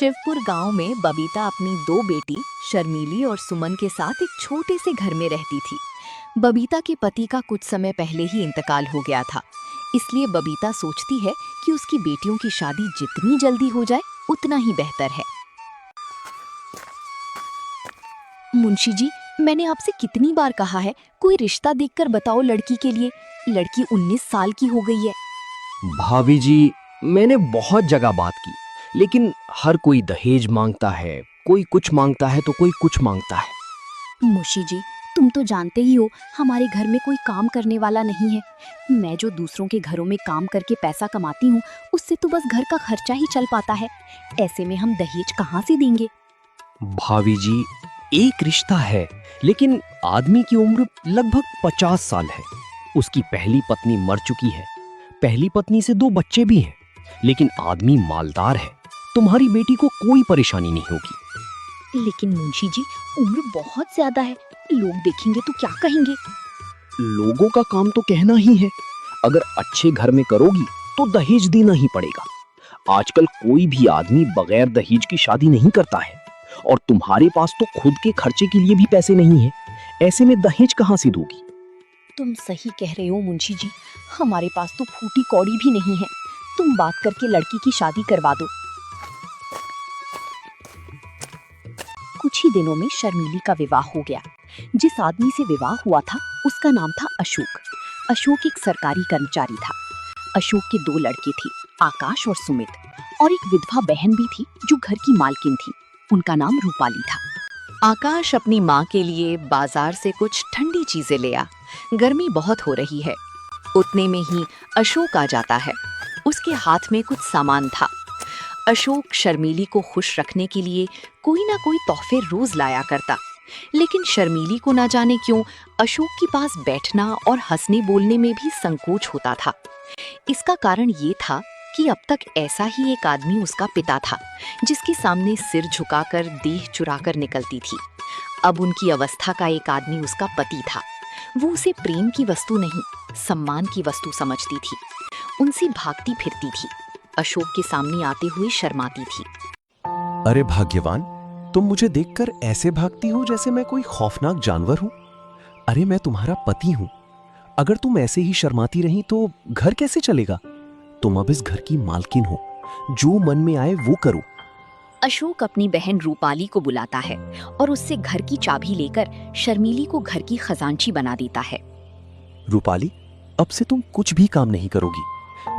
शिवपुर गांव में बबीता अपनी दो बेटी शर्मीली और सुमन के साथ एक छोटे से घर में रहती थी। बबीता के पति का कुछ समय पहले ही इंतकाल हो गया था, इसलिए बबीता सोचती है कि उसकी बेटियों की शादी जितनी जल्दी हो जाए उतना ही बेहतर है। मुंशी जी, मैंने आपसे कितनी बार कहा है कोई रिश्ता देखकर बताओ लड़की के लिए। लड़की 19 साल की हो गई है। भाभी जी, मैंने बहुत जगह बात की, लेकिन हर कोई दहेज मांगता है, कोई कुछ मांगता है तो कोई कुछ मांगता है। मुंशी जी, तुम तो जानते ही हो हमारे घर में कोई काम करने वाला नहीं है। मैं जो दूसरों के घरों में काम करके पैसा कमाती हूँ उससे तो बस घर का खर्चा ही चल पाता है। ऐसे में हम दहेज कहाँ से देंगे? भाभी जी, एक रिश्ता है, लेकिन आदमी की उम्र लगभग 50 साल है। उसकी पहली पत्नी मर चुकी है, पहली पत्नी से 2 बच्चे भी हैं, लेकिन आदमी मालदार है। तुम्हारी बेटी को कोई परेशानी नहीं होगी। लेकिन मुंशी जी, उम्र बहुत ज्यादा है, लोग देखेंगे तो क्या कहेंगे? लोगों का काम तो कहना ही है। अगर अच्छे घर में करोगी तो दहेज देना ही पड़ेगा। आजकल कोई भी आदमी बगैर दहेज की शादी नहीं करता है, और तुम्हारे पास तो खुद के खर्चे के लिए भी पैसे नहीं है। ऐसे में दहेज कहाँ से दोगी? तुम सही कह रहे हो मुंशी जी, हमारे पास तो फूटी कौड़ी भी नहीं है। तुम बात करके लड़की की शादी करवा दो। कुछ ही दिनों में शर्मीली का विवाह हो गया। जिस आदमी से विवाह हुआ था उसका नाम था अशोक। अशोक एक सरकारी कर्मचारी था। अशोक के 2 लड़के थे, आकाश और सुमित, और एक विधवा बहन भी थी जो घर की मालकिन थी। उनका नाम रूपाली था। आकाश अपनी माँ के लिए बाजार से कुछ ठंडी चीजें ले आ। गर्मी बहुत हो रही है। उतने में ही अशोक आ जाता है। उसके हाथ में कुछ सामान था। अशोक शर्मीली को खुश रखने के लिए कोई ना कोई तोहफे रोज लाया करता, लेकिन शर्मीली को ना जाने क्यों अशोक के पास बैठना और हंसने बोलने में भी संकोच होता था। इसका कारण ये था कि अब तक ऐसा ही एक आदमी उसका पिता था, जिसके सामने सिर झुकाकर देह चुराकर निकलती थी। अब उनकी अवस्था का एक आदमी उसका पति था। वो उसे प्रेम की वस्तु नहीं, सम्मान की वस्तु समझती थी। उनसे भागती फिरती थी, अशोक के सामने आते हुए शर्माती थी। अरे भाग्यवान, तुम मुझे देखकर ऐसे भागती हो जैसे मैं कोई खौफनाक जानवर हूं। अरे मैं तुम्हारा पति हूं। अगर तुम ऐसे ही शर्माती रही तो घर कैसे चलेगा? तुम अब इस घर की मालकिन हो, जो मन में आए वो करो। अशोक अपनी बहन रूपाली को बुलाता है और उससे घर की चाबी लेकर शर्मीली को घर की खजांची बना देता है। रूपाली, अब से तुम कुछ भी काम नहीं करोगी।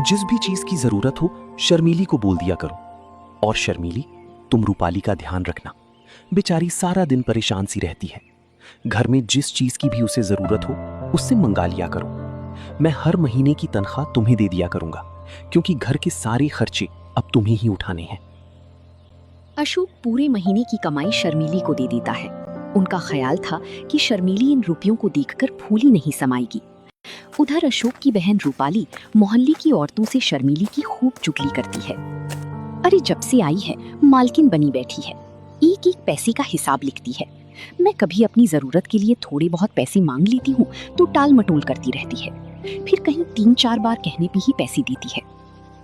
जिस भी चीज की जरूरत हो शर्मीली को बोल दिया करो। और शर्मीली, तुम रूपाली का ध्यान रखना। बेचारी सारा दिन परेशान सी रहती है। घर में जिस चीज की भी उसे जरूरत हो उससे मंगा लिया करो। मैं हर महीने की तनख्वाह तुम्हें दे दिया करूंगा, क्योंकि घर के सारे खर्चे अब तुम्हें ही उठाने हैं। अशोक पूरे महीने की कमाई शर्मीली को दे देता है। उनका ख्याल था कि शर्मीली इन रुपयों को देखकर फूली नहीं समाएगी। उधर अशोक की बहन रूपाली मोहल्ले की औरतों से शर्मीली की खूब चुगली करती है। अरे जब से आई है मालकिन बनी बैठी है, एक एक पैसे का हिसाब लिखती है। मैं कभी अपनी जरूरत के लिए थोड़े बहुत पैसे मांग लेती हूँ तो टाल मटोल करती रहती है, फिर कहीं 3-4 बार कहने पे ही पैसे देती है।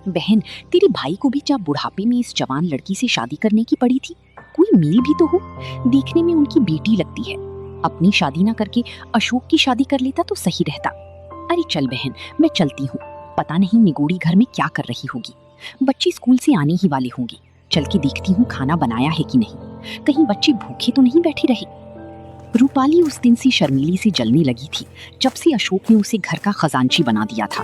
बहन, तेरे भाई को भी क्या बुढ़ापे में इस जवान लड़की से शादी करने की पड़ी थी? कोई मेल भी तो हो, देखने में उनकी बेटी लगती है। अपनी शादी ना करके अशोक की शादी कर लेता तो सही रहता। अरे चल बहन, मैं चलती हूँ। पता नहीं निगोड़ी घर में क्या कर रही होगी। बच्चे स्कूल से आने ही वाले होंगे। चल के देखती हूँ खाना बनाया है कि नहीं, कहीं बच्चे भूखे तो नहीं बैठे रहे। रूपाली उस दिन से शर्मीली से जलने लगी थी जब से अशोक ने उसे घर का खजांची बना दिया था।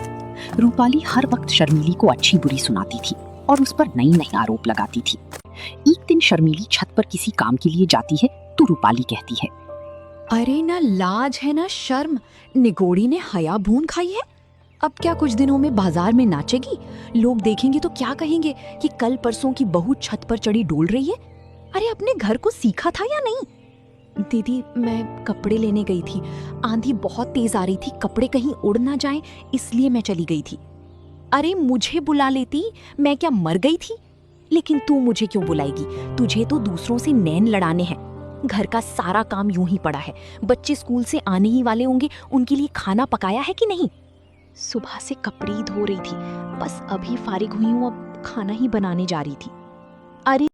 रूपाली हर वक्त शर्मीली को अच्छी बुरी सुनाती थी और उस पर नई नई आरोप लगाती थी। एक दिन शर्मीली छत पर किसी काम के लिए जाती है तो रूपाली कहती है, अरे ना लाज है ना शर्म, निगोड़ी ने हया भून खाई है। अब क्या कुछ दिनों में बाजार में नाचेगी? लोग देखेंगे तो क्या कहेंगे कि कल परसों की बहू छत पर चढ़ी डोल रही है। अरे अपने घर को सीखा था या नहीं? दीदी, मैं कपड़े लेने गई थी, आंधी बहुत तेज आ रही थी, कपड़े कहीं उड़ ना जाएं इसलिए मैं चली गई थी। अरे मुझे बुला लेती, मैं क्या मर गई थी? लेकिन तू मुझे क्यों बुलाएगी? तुझे तो दूसरों से नैन लड़ाने हैं। घर का सारा काम यूं ही पड़ा है, बच्चे स्कूल से आने ही वाले होंगे, उनके लिए खाना पकाया है कि नहीं? सुबह से कपड़े ही धो रही थी, बस अभी फारिग हुई हूँ, अब खाना ही बनाने जा रही थी। अरे